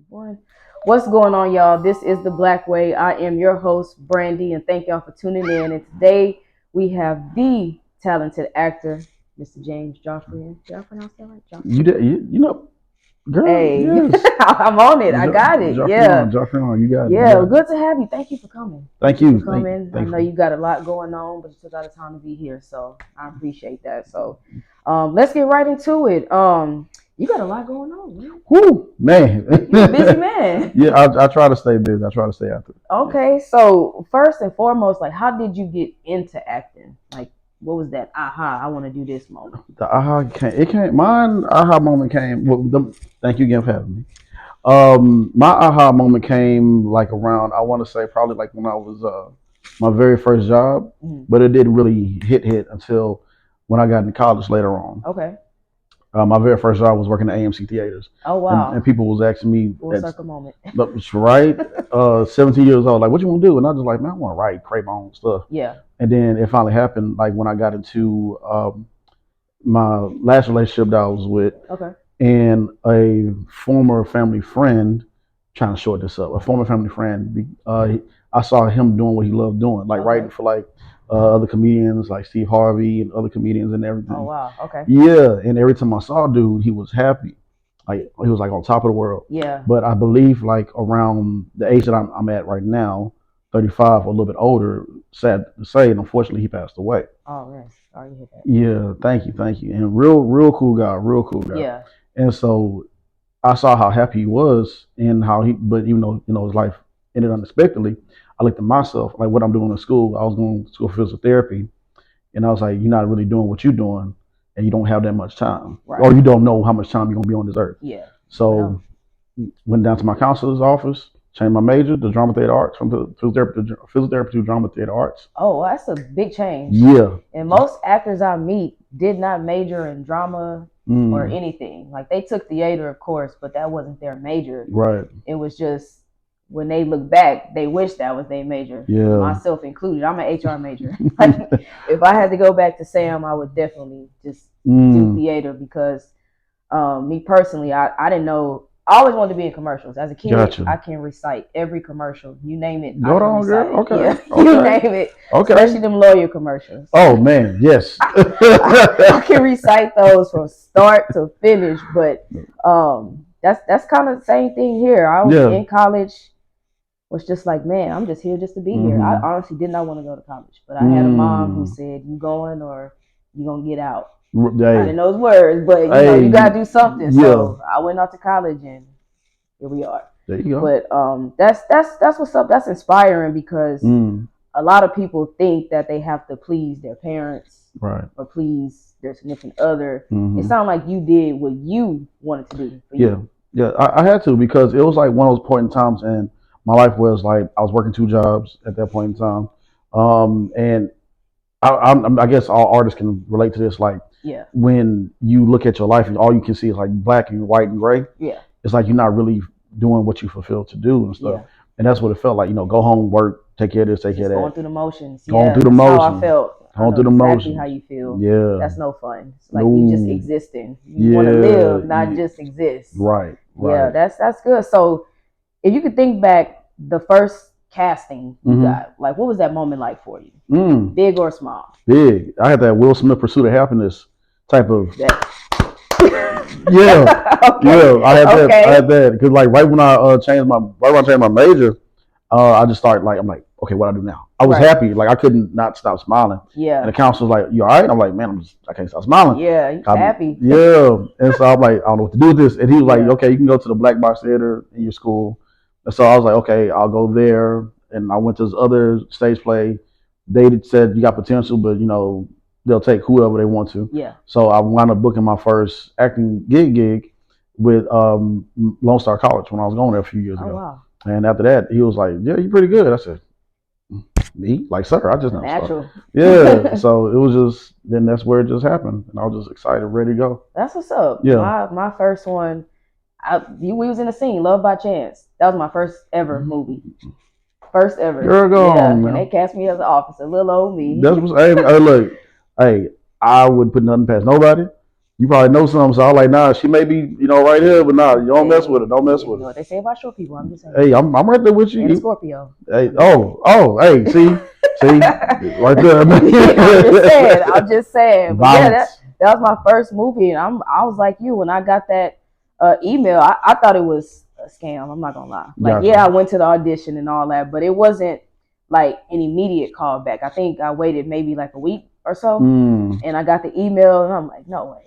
One. What's going on, y'all? This is the Black Way. I am your host, Brandi, and thank y'all for tuning in. And today we have the talented actor, Mr. James Joffrion. Did I pronounce that right? You, girl, Hey, yes. I'm on it. I got it. Yeah. Joffrion, you got it. Yeah, good to have you. Thank you for coming. Thank you For coming. I know you got a lot going on, but you took out the time to be here, so I appreciate that. So, let's get right into it. You got a lot going on, man. Whoo, man. You're a busy man. Yeah, I try to stay busy. I try to stay active. Okay, so first and foremost, like, how did you get into acting? Like, what was that aha, I want to do this moment? The aha mine aha moment came. Well, thank you again for having me. My aha moment came like around, I want to say probably like when I was my very first job, but it didn't really hit until when I got into college later on. Okay. My very first job was working at AMC theaters. Oh wow! And people was asking me, full circle moment. But it's right, 17 years old, like, what you want to do? And I was just like, man, I want to write, create my own stuff. Yeah. And then it finally happened, like when I got into my last relationship that I was with. Okay. And a former family friend, trying to short this up, a former family friend, I saw him doing what he loved doing, like writing for like other comedians like Steve Harvey and other comedians and everything. Oh wow, okay. Yeah, and every time I saw a dude, he was happy, like he was like on top of the world. Yeah. But I believe like around the age that I'm at right now, 35 or a little bit older, sad to say, and unfortunately he passed away. Oh yes, sorry to hear that. Yeah, thank you, and real cool guy. Yeah. And so I saw how happy he was and how but even though, his life ended unexpectedly, I looked at myself, like what I'm doing in school. I was going to school for physical therapy, and I was like, you're not really doing what you're doing, and you don't have that much time. Right. Or you don't know how much time you're going to be on this earth. Yeah. So went down to my counselor's office, changed my major to drama theater arts, from physical therapy to drama theater arts. Oh, that's a big change. Yeah. And most actors I meet did not major in drama or anything. Like, they took theater, of course, but that wasn't their major. Right. It was just, when they look back, they wish that was their major. Yeah. Myself included. I'm an HR major. Like, if I had to go back to Sam, I would definitely just do theater because me personally, I didn't know. I always wanted to be in commercials. As a kid, gotcha. I can recite every commercial. You name it. Go on, girl. Okay. Yeah. Okay. You name it. Okay. Especially them lawyer commercials. Oh, man. Yes. I can recite those from start to finish. But that's kind of the same thing here. I was in college. Was just like, man, I'm just here just to be here. I honestly did not want to go to college. But I had a mom who said, you going or you going to get out. I didn't know those words, but you know, you gotta do something. So I went out to college, and here we are. There you go. But that's what's up. That's inspiring because a lot of people think that they have to please their parents, right, or please their significant other. It sounded like you did what you wanted to do. For you. Yeah. I had to, because it was like one of those point in times in my life where it's like I was working 2 jobs at that point in time, and I guess all artists can relate to this. Like, when you look at your life and all you can see is like black and white and gray, it's like you're not really doing what you fulfilled to do and stuff. And that's what it felt like. Go home, work, take care of this, take care of that. Going through the motions. Going through the motions. How I felt. Going through the motions. Exactly how you feel. Yeah. That's no fun. It's like you just existing. You want to live, not just exist. Right. Yeah, that's good. So if you could think back, the first casting you got, like, what was that moment like for you? Big or small? Big. I had that Will Smith Pursuit of Happiness type of. Okay. Yeah. I had that because like right when I changed my major, I just started like, I'm like, okay, what do I do now? I was happy, like I couldn't not stop smiling. Yeah. And the counselor was like, you all right? And I'm like, man, I can't stop smiling. Yeah, you're happy. Yeah. And so I'm like, I don't know what to do with this. And he was like, okay, you can go to the Black Box Theater in your school. And so I was like, okay, I'll go there. And I went to this other stage play. They said you got potential, but they'll take whoever they want to. Yeah. So I wound up booking my first acting gig with Lone Star College when I was going there a few years ago. Wow. And after that, he was like, yeah, you're pretty good. I said, me? Like, sir, I just know. Natural. Yeah. So it was just, then that's where it just happened. And I was just excited, ready to go. That's what's up. Yeah. My first one, we was in the scene, Love by Chance. That was my first ever movie. First ever. Girl, go on, man. And they cast me as an officer, little old me. That's what, hey, look, hey, I wouldn't put nothing past nobody. You probably know something, so I was like, nah, she may be, right here, but nah, you don't mess with her. Don't mess with her. You know what they say about short people. I'm just saying. Hey, I'm right there with you. And a Scorpio. Hey, hey, see, right there. I'm just saying. But yeah, that was my first movie, and I was like you when I got that email. I thought it was a scam. I'm not gonna lie. Like, yeah, I went to the audition and all that, but it wasn't like an immediate callback. I think I waited maybe like a week or so, and I got the email, and I'm like, no way.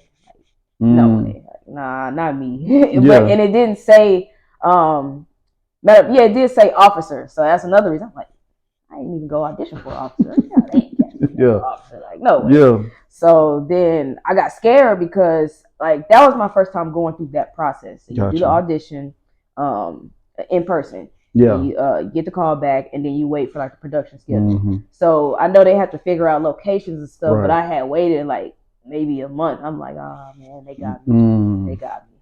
No way. Nah, not me. But and it didn't say it did say officer. So that's another reason. I'm like, I didn't even go audition for officer. They ain't catching me officer. Like, no way. Yeah. So then I got scared because like that was my first time going through that process. So you do the audition in person. Yeah. You get the call back, and then you wait for like the production schedule. So I know they have to figure out locations and stuff, but I had waited like maybe a month. I'm like, oh man, they got me. They got me.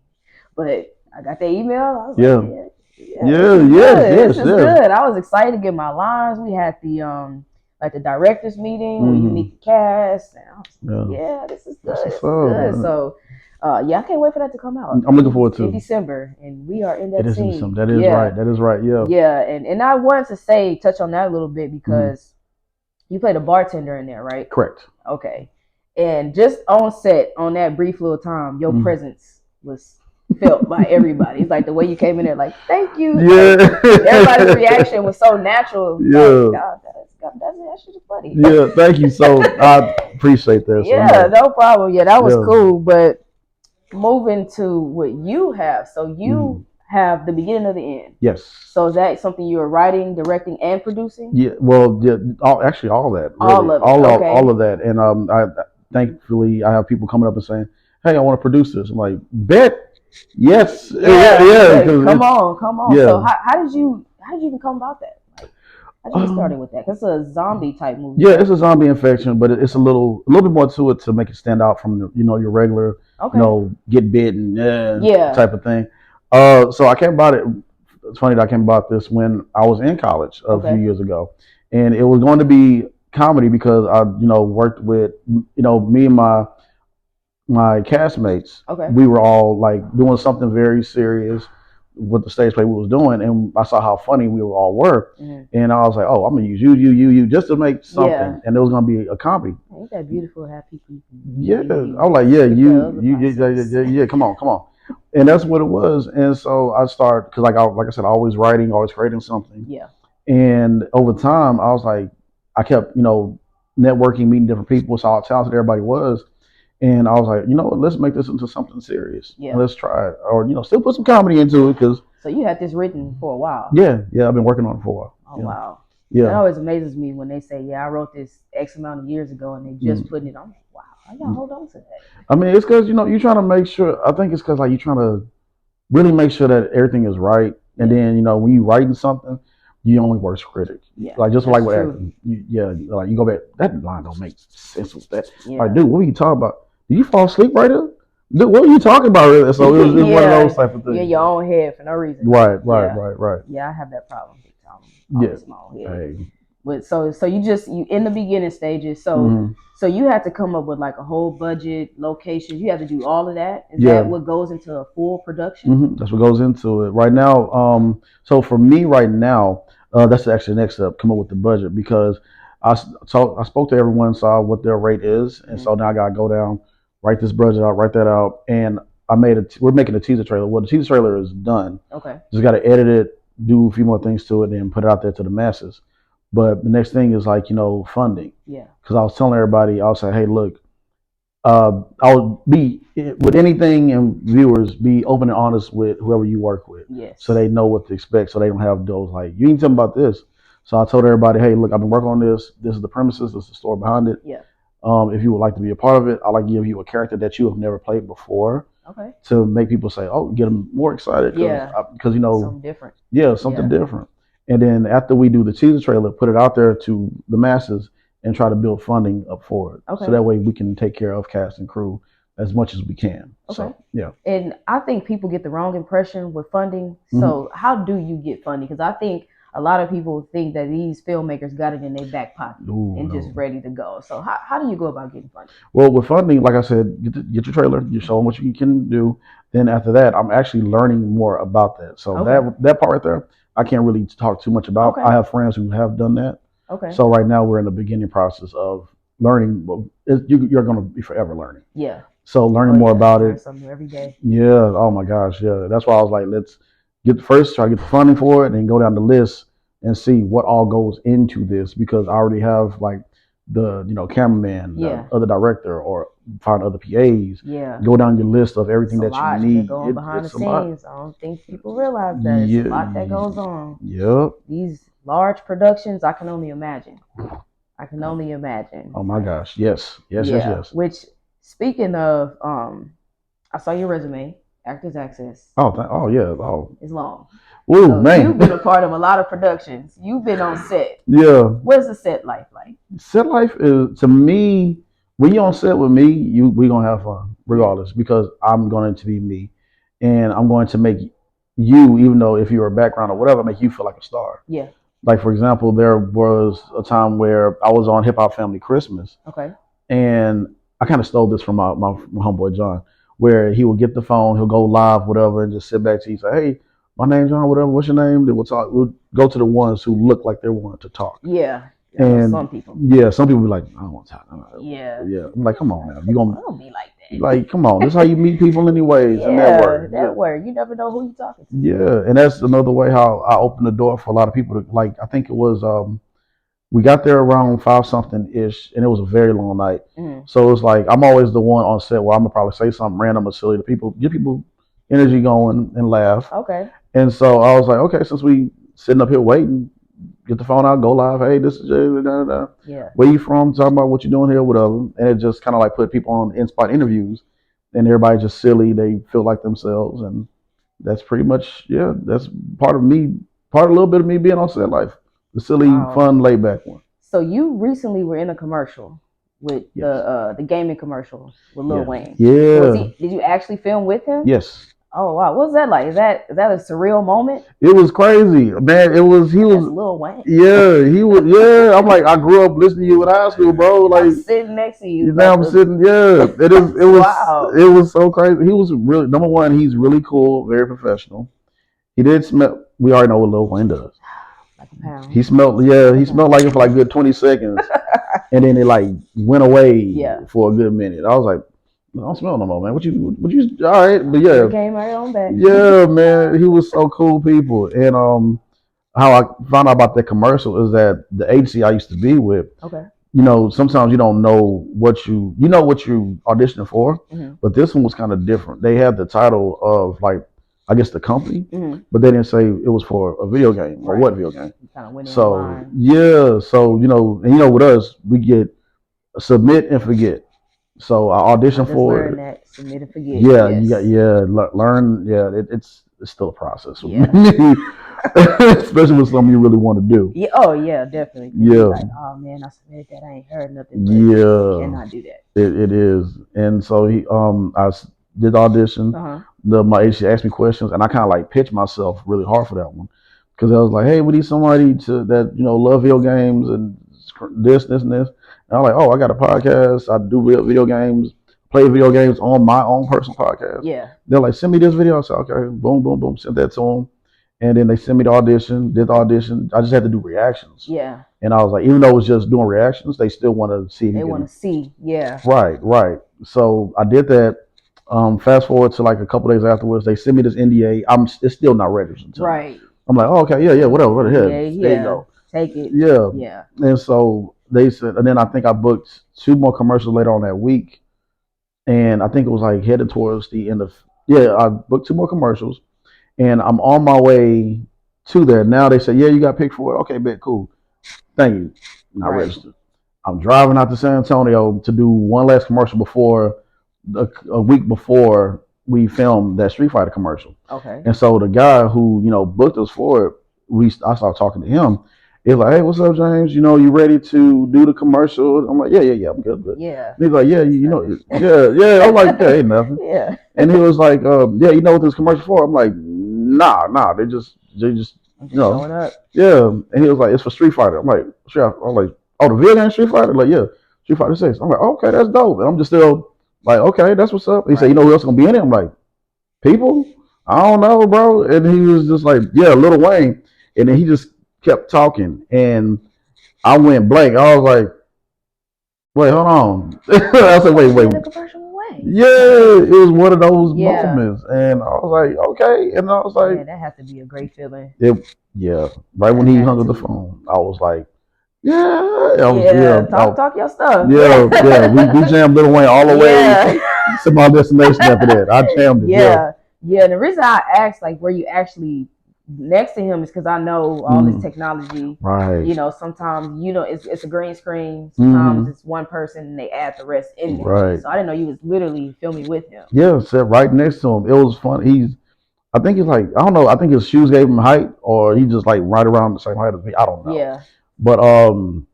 But I got that email. I was like, this is good. I was excited to get my lines. We had the like the directors meeting where you meet the cast. And I was like, this is good. This is good. So I can't wait for that to come out. I'm looking forward to in December, and we are in that scene. That is right. That is right. Yeah. Yeah, and I wanted to touch on that a little bit because you played a bartender in there, right? Correct. Okay. And just on set, on that brief little time, your presence was felt by everybody. It's like the way you came in there, like, thank you. Yeah. Like, everybody's reaction was so natural. Yeah. Like, God, that shit is funny. Yeah, thank you. So I appreciate that. Yeah, no problem. Yeah, that was cool. But moving to what you have. So you have the beginning of the end. Yes. So is that something you were writing, directing, and producing? Yeah. Well, actually, all that. Really. All of it. All of that. And thankfully, I have people coming up and saying, "Hey, I want to produce this." I'm like, "Bet, yes, yeah." Come on. Yeah. So how did you even come about that? Like, how did you get started with that? Because it's a zombie type movie. Yeah, it's a zombie infection, but it's a little bit more to it to make it stand out from your regular, get bitten, type of thing. So I came about it. It's funny that I came about this when I was in college a few years ago, and it was going to be comedy because I worked with me and my castmates. We were all like doing something very serious with the stage play we was doing, and I saw how funny we all were, and I was like, oh, I'm gonna use you just to make something, and it was gonna be a comedy. Ain't that beautiful to have people? I was like, you come on, and that's what it was. And so I started because like I said, always writing, always creating something. Yeah. And over time, I was like, I kept networking, meeting different people, saw how talented everybody was. And I was like, let's make this into something serious. Yeah. Let's try it. Or, still put some comedy into it. So you had this written for a while. Yeah. I've been working on it for a while. Oh, wow. Yeah. It always amazes me when they say, I wrote this X amount of years ago and they just putting it on. Wow. I got to hold on to that. I mean, it's because, you're trying to make sure. I think it's because like you're trying to really make sure that everything is right. And then, when you're writing something, you only worst critic. Yeah. Like just like with acting. Like you go back, that line don't make sense with that. Yeah. Like, dude, what are you talking about? Did you fall asleep right there? What are you talking about? Really? So it was just one of those type of things. Yeah, your own head for no reason. Right. Yeah, I have that problem. My own head. Hey. But so you in the beginning stages. So so you had to come up with like a whole budget, locations. You had to do all of that. Is that what goes into a full production? That's what goes into it right now. So for me right now, that's actually the next step. Come up with the budget because I spoke to everyone, saw what their rate is, and so now I gotta go down, write this budget out, write that out, and we're making a teaser trailer. Well, the teaser trailer is done. Okay. Just gotta edit it, do a few more things to it, and put it out there to the masses. But the next thing is like funding. Yeah. Because I was telling everybody, I was saying, hey, look, I would be with anything, and viewers be open and honest with whoever you work with. Yes. So they know what to expect, so they don't have those like you didn't tell me about this. So I told everybody, hey, look, I've been working on this. This is the premises. This is the story behind it. Yeah. If you would like to be a part of it, I'd like to give you a character that you have never played before. Okay. To make people say, oh, get them more excited. Because something different. Yeah, something different. And then after we do the teaser trailer, put it out there to the masses and try to build funding up for it. Okay. So that way we can take care of cast and crew as much as we can. Okay. So, yeah. And I think people get the wrong impression with funding. So how do you get funding? Because I think a lot of people think that these filmmakers got it in their back pocket and just ready to go. So how do you go about getting funding? Well, with funding, like I said, get your trailer, you show them what you can do. Then after that, I'm actually learning more about that. So that part right there, I can't really talk too much about. I have friends who have done that. Okay. So right now we're in the beginning process of learning. You're going to be forever learning. Yeah. So learning more about it. Something every day. Yeah. Oh my gosh. Yeah. That's why I was like, let's try to get the funding for it, and then go down the list and see what all goes into this, because I already have like the cameraman, the other director, or find other PAs. Yeah. Go down your list of everything that you need. Going behind the scenes. I don't think people realize that. It's a lot that goes on. Yep. These large productions, I can only imagine. Oh my gosh. Yes. Which, speaking of, I saw your resume, Actors Access. Oh yeah. Oh. It's long. Ooh, so man. You've been a part of a lot of productions. You've been on set. Yeah. What's the set life like? Set life is, to me, when you're on set with me, we're going to have fun regardless, because I'm going to be me, and I'm going to make you, even though if you're a background or whatever, make you feel like a star. Yeah. Like, for example, there was a time where I was on Hip Hop Family Christmas. Okay. And I kind of stole this from my homeboy John, where he would get the phone, he'll go live, whatever, and just sit back to you, say, hey, my name's John, whatever, what's your name? Then we'll go to the ones who look like they want to talk. Yeah. And some people. Yeah, some people be like, I don't want to talk. Yeah. I'm like, come on now. You gonna I don't be like that. Like, come on. This is how you meet people anyways. Yeah, that word. You never know who you're talking to. Yeah, and that's another way how I opened the door for a lot of people to, like, I think it was we got there around 5-something-ish, and it was a very long night. Mm-hmm. So it's like I'm always the one on set where I'm gonna probably say something random or silly to people, get people energy going and laugh. Okay. And so I was like, okay, since we sitting up here waiting, get the phone out, go live. Hey, this is Jay. Yeah. Where you from? Talking about what you're doing here, whatever. And it just kind of like put people on in-spot interviews, and everybody's just silly. They feel like themselves, and that's pretty much that's part of a little bit of me being on set life. The silly, fun, laid back one. So you recently were in a commercial with the gaming commercial with Lil Wayne. Yeah. Did you actually film with him? Yes. Oh wow, what was that like? Is that a surreal moment? It was crazy, man. He was Lil Wayne. Yeah, he was. Yeah, I'm like, I grew up listening to you in high school, bro. Like, I'm sitting next to you. Now I'm sitting. Yeah, it is. It was. Wow. It was so crazy. He was really, number one. He's really cool, very professional. He did smell. We already know what Lil Wayne does. Like a pound. He smelled. Yeah, he smelled like it for like a good 20 seconds, and then it like went away. For a good minute. I was like, I don't smell no more, man. What you all right, but yeah. You came right on back. Yeah, man. He was so cool people. And how I found out about that commercial is that the agency I used to be with, sometimes you don't know what you auditioning for, but this one was kind of different. They had the title of, like, I guess the company, but they didn't say it was for a video game or what video game. Kind of went in so line. Yeah, so and with us, we get submit and forget. So I auditioned for it. That, submit and forget. Yeah, yes. You got learn. Yeah, it's still a process with me, especially with something you really want to do. Yeah. Oh yeah, definitely. Yeah. Like, oh man, I submitted that. I ain't heard nothing. Yeah. You cannot do that. It is, and so I did the audition. My agency asked me questions, and I kind of like pitched myself really hard for that one, because I was like, hey, we need somebody that love video games and this and this. And I'm like, oh, I got a podcast. I do video games, play video games on my own personal podcast. Yeah. They're like, send me this video. I said, okay, boom, boom, boom. Sent that to them. And then they sent me the audition, did the audition. I just had to do reactions. Yeah. And I was like, even though it was just doing reactions, they still want to see me. They want to see, yeah. Right. So I did that. Fast forward to like a couple days afterwards, they sent me this NDA. It's still not registered. Right. I'm like, oh, okay, yeah, whatever. Here, there you go. Take it. Yeah. And so they said, and then I think I booked 2 more commercials later on that week. And I think it was like headed towards the end of, I booked 2 more commercials, and I'm on my way to there. Now they said, yeah, you got picked for it. Okay, bet, cool. Thank you. Not registered. I'm driving out to San Antonio to do one last commercial before, a week before we filmed that Street Fighter commercial. Okay. And so the guy who, booked us for it, I started talking to him. He's like, hey, what's up, James? You ready to do the commercial? I'm like, yeah, I'm good. Yeah. And he's like, yeah, yeah. I'm like, yeah, ain't nothing. Yeah. And he was like, yeah, you know what this commercial for? I'm like, nah. They just I'm just showing up. Yeah, and he was like, it's for Street Fighter. I'm like, I'm like, oh, the video game Street Fighter? Like, yeah, Street Fighter 6. I'm like, okay, that's dope. And I'm just still like, okay, that's what's up. He said, you know who else gonna be in it? I'm like, people? I don't know, bro. And he was just like, yeah, Lil Wayne. And then he just kept talking, and I went blank. I was like, wait, hold on. I said, wait. Yeah, it was one of those moments, and I was like, okay, and I was like, yeah, that has to be a great feeling. Right when he hung up the phone, I was like, talk your stuff. We jammed Lil Wayne all the way to my destination after that. I jammed it. Yeah. The reason I asked, like, were you actually next to him is because I know all this technology. Right. You know, sometimes it's a green screen. Sometimes it's one person and they add the rest in there. Right. So I didn't know you was literally filming with him. Yeah, sat right next to him. It was fun. I think he's like, I don't know. I think his shoes gave him height, or he just like right around the same height as me. I don't know. Yeah. But when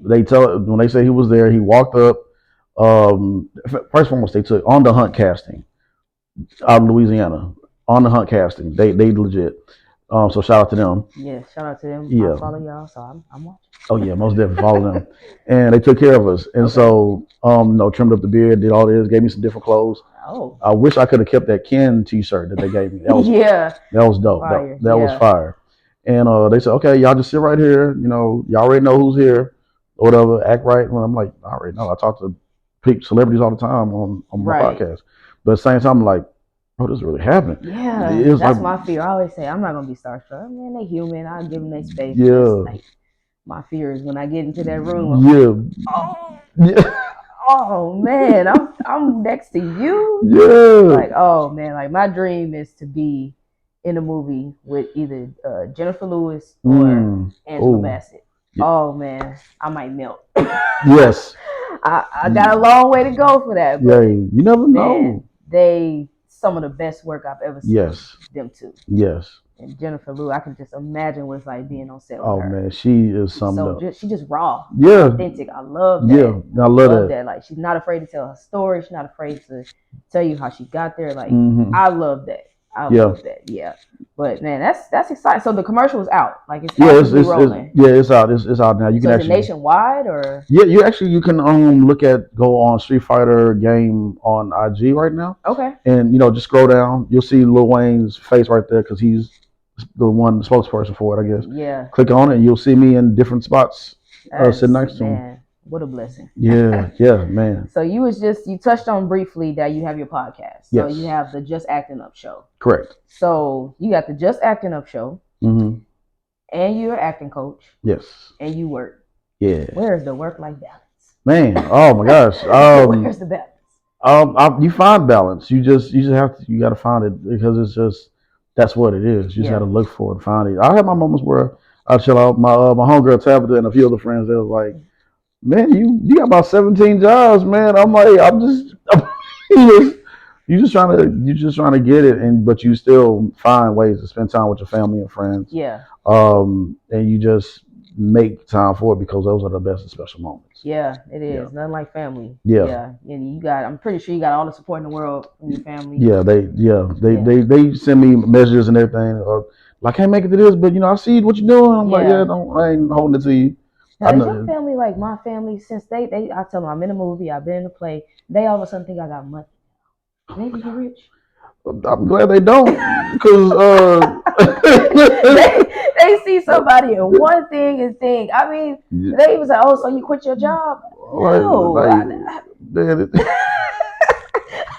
they say he was there, he walked up. First and foremost, they took on the hunt casting out of Louisiana. On the hunt casting, they legit. So shout out to them. Yeah, shout out to them. Yeah, I follow y'all, so I'm watching. Oh yeah, most definitely follow them. And they took care of us. And so trimmed up the beard, did all this, gave me some different clothes. Oh. I wish I could have kept that Ken t-shirt that they gave me. That was that was dope. Fire. That was fire. And they said, okay, y'all just sit right here. You know, y'all already know who's here, or whatever. Act right. Well, I'm like, I already know. I talk to celebrities all the time on my podcast. But at the same time, I'm like, bro, this is really happening. Yeah, that's my fear. I always say I'm not gonna be starstruck. Man, they human. I give them their space. Yeah. Like, my fear is when I get into that room. Oh man, I'm next to you. Yeah. Like, oh man, like my dream is to be in a movie with either Jennifer Lewis or Angela Bassett. Yeah. Oh man, I might melt. Yes. I got a long way to go for that. But you never know. They some of the best work I've ever seen. Yes. Them two. Yes. And Jennifer Lewis, I can just imagine what it's like being on set with her. Man, she is something up. She just raw. Yeah. Authentic. I love that. Yeah, I love that. Like, she's not afraid to tell her story. She's not afraid to tell you how she got there. Like, I love that. I love that. Yeah. But man, that's exciting. So the commercial is out. Like, it's rolling. It's out. It's out now. You can actually, is it nationwide or? Yeah, you can go on Street Fighter game on IG right now. Okay. And just scroll down. You'll see Lil Wayne's face right there because he's the spokesperson for it, I guess. Yeah. Click on it and you'll see me in different spots sitting next to him. What a blessing. Yeah, man. So you touched on briefly that you have your podcast. So yes. You have the Just Acting Up show. Correct. So you got the Just Acting Up show. Mm-hmm. And you're an acting coach. Yes. And you work. Yeah. Where's the work-life balance? Man, oh my gosh. Where's the balance? You find balance. You got to find it because it's just, that's what it is. You just got to look for it and find it. I have my moments where I chill out. My homegirl Tabitha and a few other friends, they was like, man, you got about 17 jobs, man. I'm like, you just trying to get it, but you still find ways to spend time with your family and friends. Yeah. And you just make time for it because those are the best and special moments. Yeah, it is. Yeah. Nothing like family. Yeah. And I'm pretty sure you got all the support in the world from your family. Yeah, they send me messages and everything. Or like, I can't make it to this, but I see what you're doing. I'm like, I ain't holding it to you. Now, is your family like my family? Since I tell them I'm in a movie, I've been in a play, they all of a sudden think I got money. Maybe you're rich. I'm glad they don't, because they see somebody in one thing and think. I mean, they even say, "Oh, so you quit your job?" No,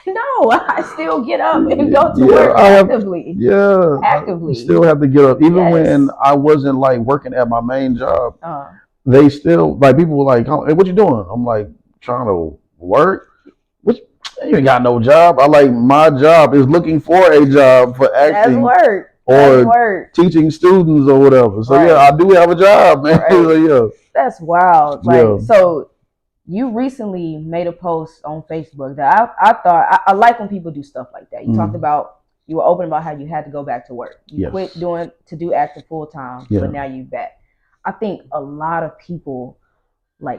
no, I still get up and go to work actively. Actively. I still have to get up, even when I wasn't like working at my main job. They still people were like, "Hey, what you doing?" I'm like, trying to work. You ain't got no job. My job is looking for a job for acting. That's work. Or teaching students or whatever. So I do have a job, man. Right. So, that's wild. So you recently made a post on Facebook that I thought I like when people do stuff like that. You talked about, you were open about how you had to go back to work. You quit to do acting full time, but now you back. I think a lot of people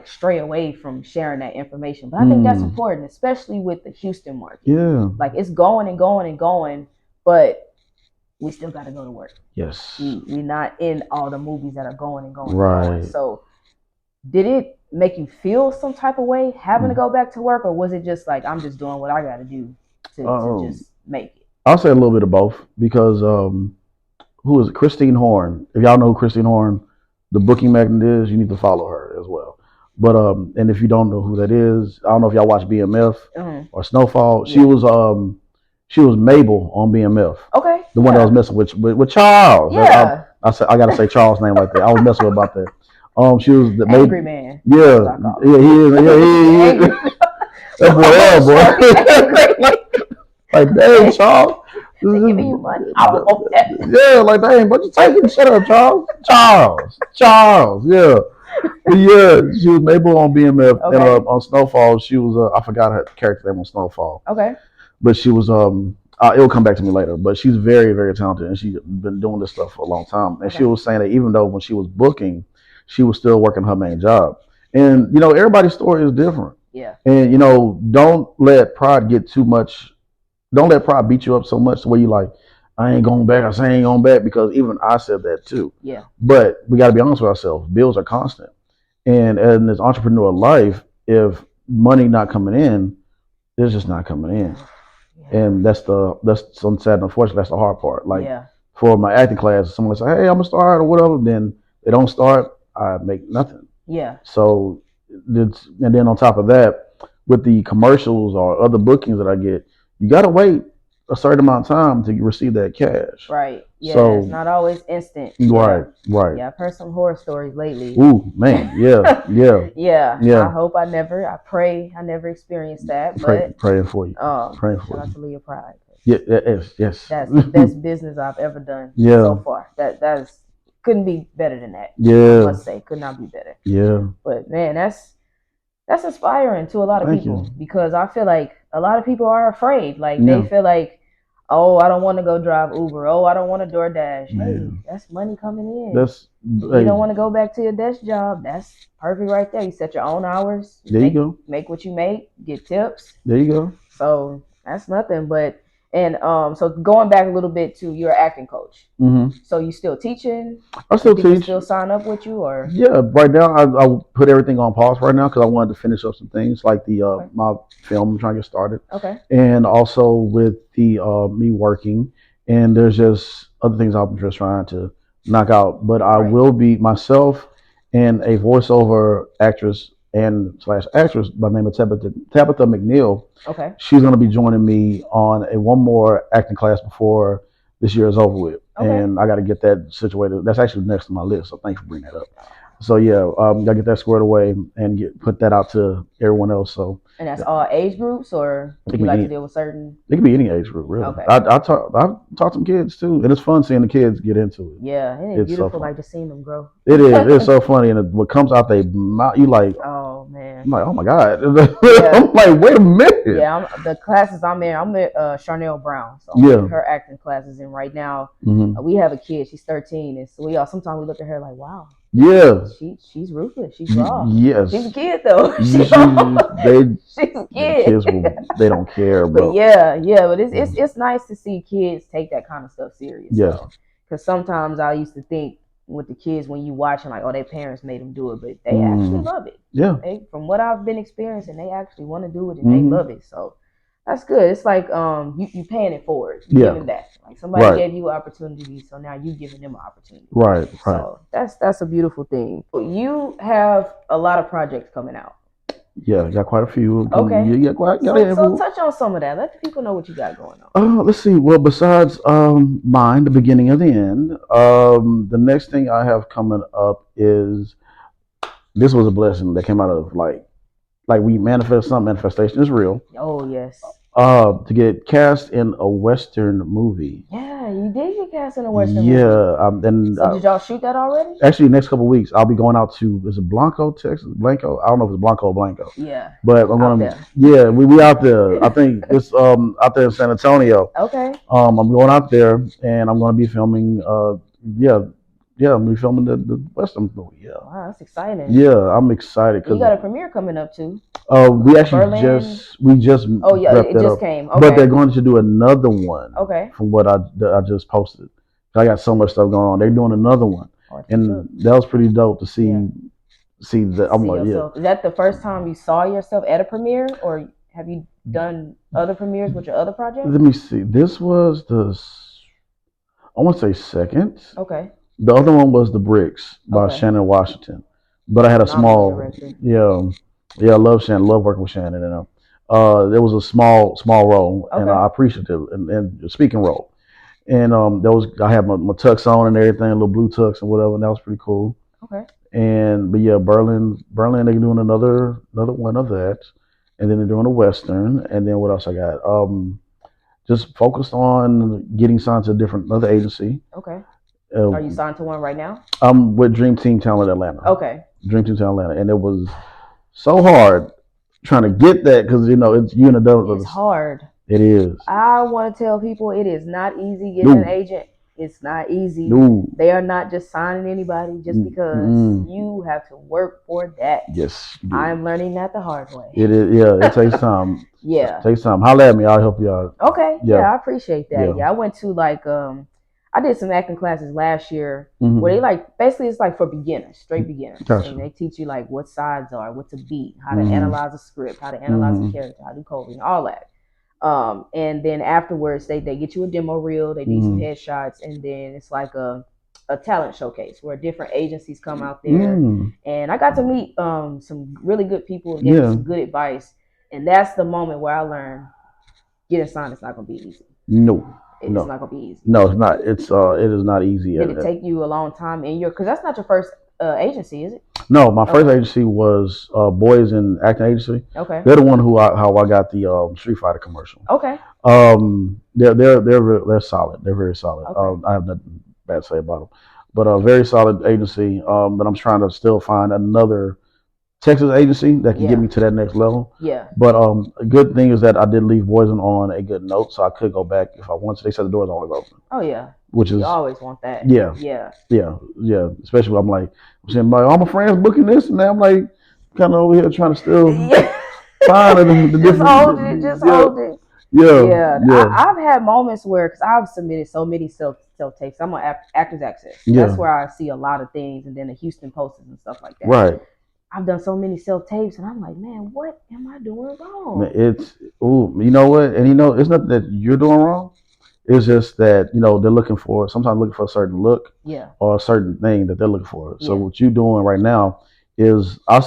stray away from sharing that information, but I think that's important, especially with the Houston market. Yeah, it's going and going and going, but we still got to go to work. Yes. We're not in all the movies that are going and going and going. So did it make you feel some type of way having to go back to work, or was it just like, I'm just doing what I got to do to just make it? I'll say a little bit of both, because who is it? Christine Horn. If y'all know who Christine Horn, the booking magnet is, you need to follow her as well. But and if you don't know who that is, I don't know if y'all watch BMF or Snowfall. She was Mabel on BMF. Okay. The one that was messing with Charles. Yeah. I said I gotta say Charles' name like that. I was messing with about that. She was the angry man. Yeah, he is. That boy, like dang, Charles. Give me money. Yeah, like dang, but you taking shut up, Charles. Yeah. But yeah, she was Mabel on BMF, and on Snowfall, she was I forgot her character name on Snowfall. Okay. But she was it'll come back to me later. But she's very, very talented, and she's been doing this stuff for a long time. And she was saying that even though when she was booking, she was still working her main job. And everybody's story is different. Yeah. And don't let pride get too much. Don't let pride beat you up so much to where you like, I ain't going back. I say I ain't going back, because even I said that too. Yeah. But we got to be honest with ourselves. Bills are constant, and in this entrepreneurial life, if money not coming in, it's just not coming in. And that's some sad, unfortunately, that's the hard part. Like for my acting class, someone say, hey, I'm gonna start or whatever, then they don't start, I make nothing. Yeah. So and then on top of that, with the commercials or other bookings that I get, you gotta wait a certain amount of time to receive that cash. Right. Yeah. So, it's not always instant. Right. Yeah, I've heard some horror stories lately. Ooh, man. Yeah. Yeah. I hope I pray I never experienced that. But praying for you. Praying for you. Shout out to Leah Pride. Yeah, yes. That's the best business I've ever done so far. That's couldn't be better than that. Yeah. I must say, could not be better. Yeah. But man, that's inspiring to a lot of people, because I feel like a lot of people are afraid. Like they feel like, oh, I don't want to go drive Uber. Oh, I don't want to DoorDash. Hey, that's money coming in. You don't want to go back to your desk job. That's perfect right there. You set your own hours. There you go. Make what you make. Get tips. There you go. So that's nothing. But so going back a little bit to your acting coach. Mm-hmm. So you still teaching? I still teach. Still sign up with you, or? Yeah, right now I put everything on pause right now because I wanted to finish up some things like the my film I'm trying to get started. Okay. And also with the me working, and there's just other things I'm just trying to knock out. But I will be myself and a voiceover actress and / actress by the name of Tabitha McNeil. Okay. She's going to be joining me on one more acting class before this year is over with. Okay. And I got to get that situated. That's actually next on my list, so thanks for bringing that up. So yeah, gotta get that squared away and put that out to everyone else. So. And that's all age groups, or do you like to deal with certain? It can be any age group, really. Okay. I taught some kids too, and it's fun seeing the kids get into it. Yeah, it's beautiful, so like just seeing them grow. It is. It's so funny, and what comes out they mouth, you like. Oh man. I'm like, oh my god. Yeah. I'm like, wait a minute. Yeah, the classes I'm with Charnel Brown. So her acting classes, and right now we have a kid. She's 13, and so sometimes we look at her like, wow. Yeah, she's ruthless. She's raw. Yes, she's a kid though. she's a kid. Kids they don't care, bro. But but it's nice to see kids take that kind of stuff serious. Yeah, because sometimes I used to think with the kids when you watching like, oh, their parents made them do it, but they actually love it. Yeah, from what I've been experiencing, they actually want to do it and they love it. So that's good. It's like you paying it forward. You giving back. Like somebody gave you an opportunity, so now you giving them an opportunity. Right. So that's a beautiful thing. You have a lot of projects coming out. Yeah, got quite a few. Okay. So touch on some of that. Let the people know what you got going on. Let's see. Well, besides mine, the beginning of the end, the next thing I have coming up is, this was a blessing that came out of like we manifest something. Manifestation is real. Oh yes. To get cast in a Western movie. Yeah, you did get cast in a Western movie. Yeah, and so did y'all shoot that already? Actually, next couple of weeks, I'll be going out to, is it Blanco, Texas? Blanco? I don't know if it's Blanco or Blanco. Yeah. But I'm going to, we out there. I think it's out there in San Antonio. Okay. I'm going out there, and I'm going to be filming, Yeah, we filming the Western movie. Yeah. Wow, that's exciting. Yeah, I'm excited because you got a premiere coming up too. We actually Berlin? just Oh yeah, wrapped it that just up. came. Okay. But they're going to do another one. Okay. From what I just posted. I got so much stuff going on. They're doing another one, and that was pretty dope to see. Yeah. See that. I'm like, yourself. Yeah. Is that the first time you saw yourself at a premiere, or have you done other premieres with your other projects? Let me see. This was I want to say second. Okay. The other one was The Bricks by Shannon Washington, but I had a small. Yeah, I love Shannon. Love working with Shannon. There was a small role, and I appreciated it, and a speaking role, and I had my tux on and everything, a little blue tux and whatever, and that was pretty cool. Okay. But yeah, Berlin, they're doing another one of that, and then they're doing a Western, and then what else I got? Just focused on getting signed to another agency. Okay. Are you signed to one right now? I'm with Dream Team Talent Atlanta. Okay. Dream Team Talent Atlanta, and it was so hard trying to get that because it's you and the devil. It's hard. It is. I want to tell people it is not easy getting an agent. It's not easy. No. They are not just signing anybody just because. You have to work for that. Yes. I'm learning that the hard way. It is. Yeah. It takes time. Yeah. It takes time. Holla at me. I'll help you out. Okay. Yeah, I appreciate that. Yeah. I went to I did some acting classes last year where they basically it's for beginners, straight beginners. Gotcha. And they teach you what sides are, what to be, how to analyze a script, how to analyze a character, how to do coding, all that. And then afterwards they get you a demo reel, they do some headshots, and then it's like a talent showcase where different agencies come out there. And I got to meet some really good people and get some good advice. And that's the moment where I learned getting signed is not gonna be easy. No. It's not gonna be easy. No, it's not. It is not easy. Did it take you a long time because that's not your first agency, is it? No, my first agency was Boys in Acting Agency. Okay. They're the one how I got the Street Fighter commercial. Okay. They're solid. They're very solid. Okay. I have nothing bad to say about them, but a very solid agency. But I'm trying to still find another Texas agency that can get me to that next level. Yeah. But a good thing is that I did leave Boys on a good note, so I could go back if I wanted to. They said the doors always open. Oh yeah. Which is you always want that. Yeah. Yeah. Yeah. Yeah. Especially when I'm saying all my friends booking this, and now I'm kind of over here trying to still find the different. Just hold it. Yeah. Yeah. I've had moments where because I've submitted so many self tapes. I'm on Actors Access. Yeah. That's where I see a lot of things, and then the Houston Posters and stuff like that. Right. I've done so many self-tapes, and I'm like, man, what am I doing wrong? You know what? And it's nothing that you're doing wrong. It's just that, they're sometimes looking for a certain look or a certain thing that they're looking for. So what you're doing right now is, I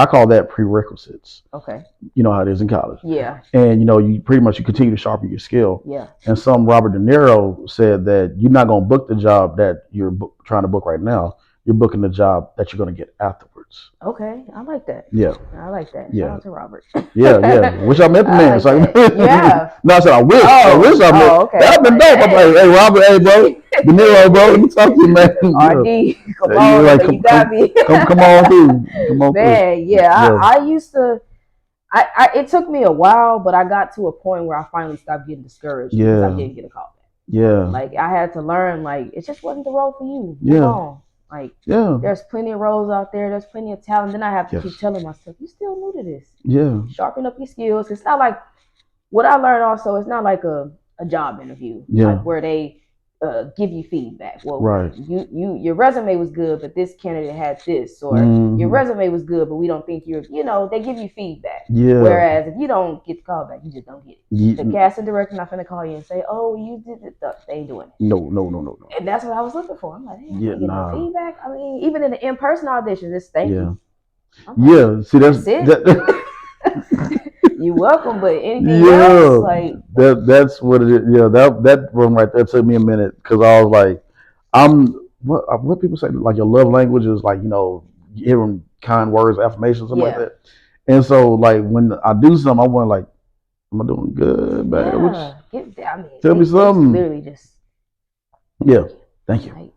call that prerequisites. Okay. You know how it is in college. Yeah. And, you pretty much, you continue to sharpen your skill. Yeah. And Robert De Niro said that you're not going to book the job that you're trying to book right now. You're booking the job that you're going to get afterwards. Okay, I like that. Yeah, I like that. Shout out to Robert. Yeah. Wish I met the man. No, I said I wish. I met. Okay. That'd been dope. I'm like, hey Robert, hey bro, De Niro, bro, let me talk to you, man. RD, come on, you got me. Come on through. Man, yeah. I used to. It took me a while, but I got to a point where I finally stopped getting discouraged because I didn't get a call back. Yeah. I had to learn. It just wasn't the role for you. Yeah. There's plenty of roles out there. There's plenty of talent. Then I have to keep telling myself, you still new to this. Yeah. Sharpen up your skills. It's not like what I learned also, it's not like a job interview. Yeah. Where they give you feedback. Well, right. Your resume was good, but this candidate had this. Or your resume was good, but we don't think you're, they give you feedback. Yeah. Whereas if you don't get the call back, you just don't get it. Yeah. The casting director not finna call you and say, oh, you did it. They ain't doing it. No. And that's what I was looking for. I'm like, hey, get no feedback. I mean, even in the in-person auditions, it's thank you. Like, see, that's it. You're welcome, but anything else, that's what it is. Yeah, that one right there took me a minute because I was like, what people say, your love language is hearing kind words, affirmations, something like that. And so when I do something, I want am I doing good, bad? Tell me something. Literally just thank you.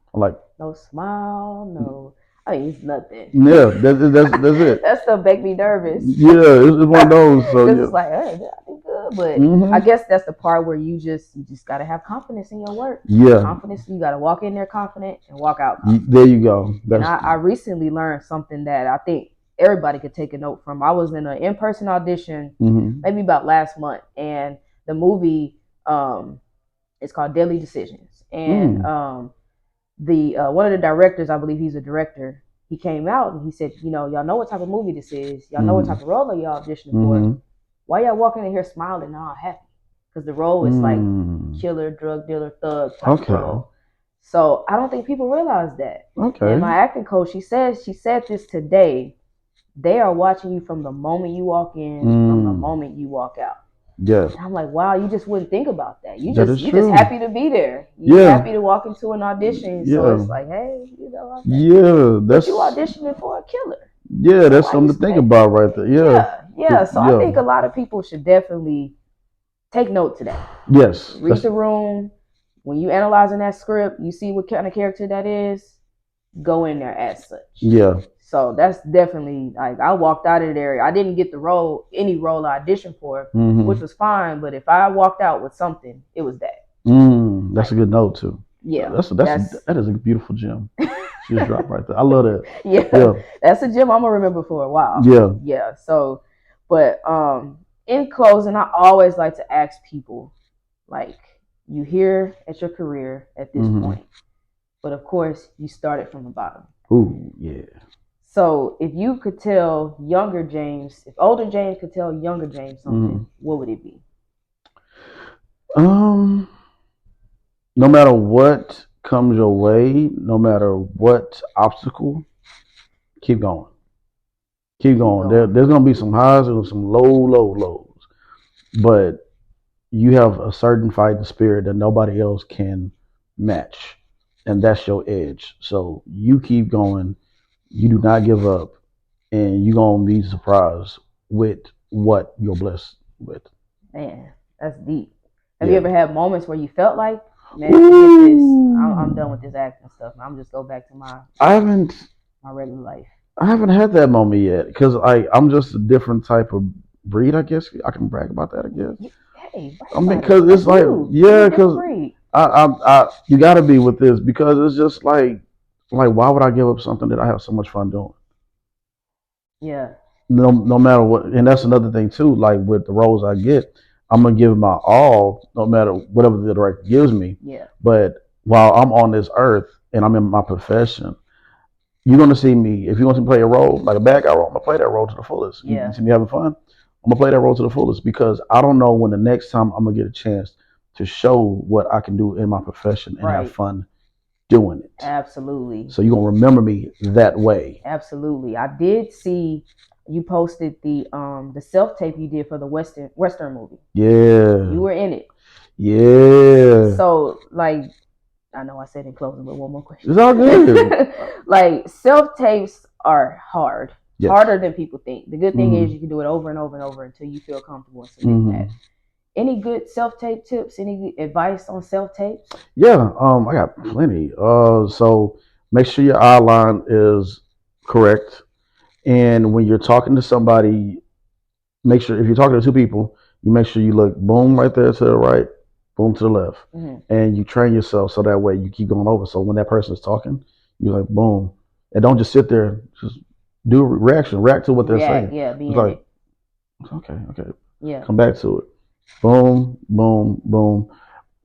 No smile, no. I mean, it's nothing. Yeah, that's it. That stuff make me nervous. Yeah, it's one of those. So it's like, hey, I do good. good, but I guess that's the part where you just gotta have confidence in your work. Confidence. You gotta walk in there confident and walk out confident. There you go. And I recently learned something that I think everybody could take a note from. I was in an in-person audition maybe about last month, and the movie it's called Deadly Decisions, and the one of the directors, I believe he's a director, he came out and he said, y'all know what type of movie this is, y'all know what type of role are y'all auditioning for, why y'all walking in here smiling and all happy? Because the role is like killer, drug dealer, thug type role. So I don't think people realize that. And my acting coach, she said this today, they are watching you from the moment you walk in, from the moment you walk out. Yeah. And I'm like, wow, you just wouldn't think about that. You just happy to be there. You're happy to walk into an audition. So it's like, hey, that's you auditioning for a killer. Yeah, that's like something to think about right there. Yeah. So I think a lot of people should definitely take note to that. Yes. Read the room. When you analyzing that script, you see what kind of character that is, go in there as such. Yeah. So that's definitely, like, I walked out of there. I didn't get any role I auditioned for, which was fine. But if I walked out with something, it was that. That's a good note too. Yeah. That is a beautiful gem. She just dropped right there. I love that. Yeah. That's a gem I'm gonna remember for a while. Yeah. So, but in closing, I always like to ask people, like, you here at your career at this point, but of course you started from the bottom. Ooh, yeah. So if you could tell younger James, if older James could tell younger James something, what would it be? No matter what comes your way, no matter what obstacle, keep going. Keep going. There's gonna be some highs and some lows, but you have a certain fighting spirit that nobody else can match, and that's your edge. So you keep going. You do not give up, and you're going to be surprised with what you're blessed with. Man, that's deep. Have you ever had moments where you felt like, man, forget this, I'm done with this acting stuff, I'm just go back to my regular life? I haven't had that moment yet, because I'm just a different type of breed, I guess. I can brag about that, I guess. Hey, I mean, because it's like, because you got to be with this, because it's just like, why would I give up something that I have so much fun doing? Yeah. No matter what, and that's another thing too. Like with the roles I get, I'm gonna give my all, no matter whatever the director gives me. Yeah. But while I'm on this earth and I'm in my profession, you're gonna see me. If you want to play a role, like a bad guy role, I'm gonna play that role to the fullest. Yeah. You see me having fun, I'm gonna play that role to the fullest, because I don't know when the next time I'm gonna get a chance to show what I can do in my profession and have fun doing it. Absolutely. So you're gonna remember me that way. Absolutely. I did see you posted the self-tape you did for the Western movie. Yeah. You were in it. Yeah. So, like, I know I said in closing, but one more question. It's all good. Like, self-tapes are hard. Yes. Harder than people think. The good thing is you can do it over and over and over until you feel comfortable and submit that. Any good self-tape tips? Any advice on self-tapes? Yeah, I got plenty. So make sure your outline is correct. And when you're talking to somebody, make sure, if you're talking to two people, you make sure you look boom right there to the right, boom to the left. And you train yourself so that way you keep going over. So when that person is talking, you're like, boom. And don't just sit there, just do a react to what they're saying. Yeah, be it's in like, it. Okay. Yeah. Come back to it. Boom, boom, boom.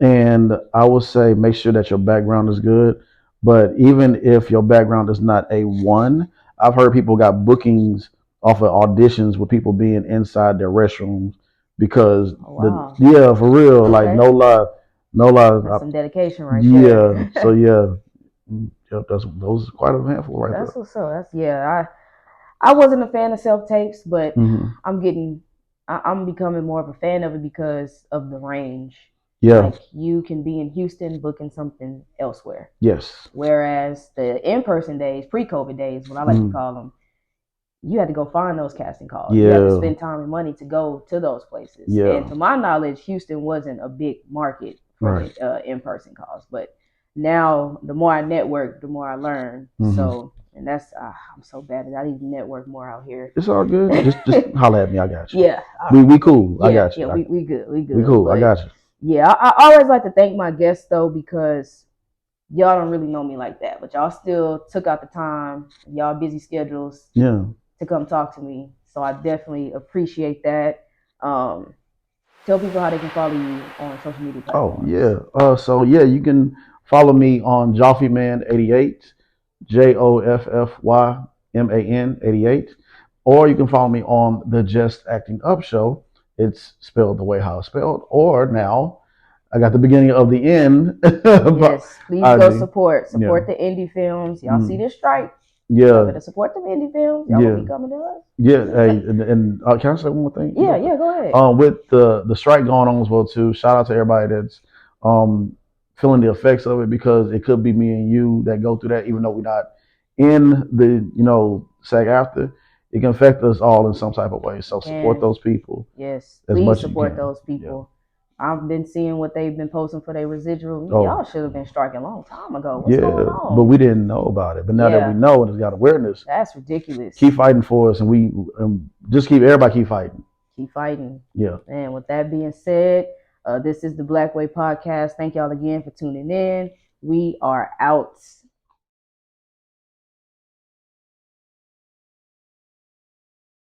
And I would say make sure that your background is good. But even if your background is not A1, I've heard people got bookings off of auditions with people being inside their restrooms because, for real, okay. Like no lie. That's some dedication right there. So those are quite a handful right there. That's what's up. I wasn't a fan of self-tapes, but I'm becoming more of a fan of it because of the range. Yeah. Like you can be in Houston booking something elsewhere. Yes. Whereas the in-person days, pre-COVID days, what I like to call them, you had to go find those casting calls. Yeah. You had to spend time and money to go to those places. Yeah. And to my knowledge, Houston wasn't a big market for the in-person calls. But now, the more I network, the more I learn. So And that's I'm so bad at I need to network more out here. It's all good. just holler at me. I got you. Yeah. We cool. Yeah, I got you. Yeah, we good. We good. We cool. I got you. Yeah, I always like to thank my guests though, because y'all don't really know me like that, but y'all still took out the time, y'all busy schedules, to come talk to me. So I definitely appreciate that. Tell people how they can follow you on social media platforms. So you can follow me on Joffyman88, JOFFYMAN88, or you can follow me on the Just Acting Up Show. It's spelled the way how it's spelled. Or now, I got the beginning of the end. Yes, please go support the indie films. Y'all see this strike? Y'all better support them indie films. Y'all will be coming to us. Hey, and can I say one more thing? Yeah, go ahead. With the strike going on as well too. Shout out to everybody that's feeling the effects of it, because it could be me and you that go through that, even though we're not in the SAG-AFTRA. It can affect us all in some type of way. So support those people. Yes, please support those people. I've been seeing what they've been posting for their residual. Y'all should have been striking a long time ago. What's going on? But we didn't know about it. But now that we know and it's got awareness, that's ridiculous. Keep fighting for us, and we just everybody keep fighting. Keep fighting. Yeah. And with that being said, this is the Black Way Podcast. Thank y'all again for tuning in. We are out.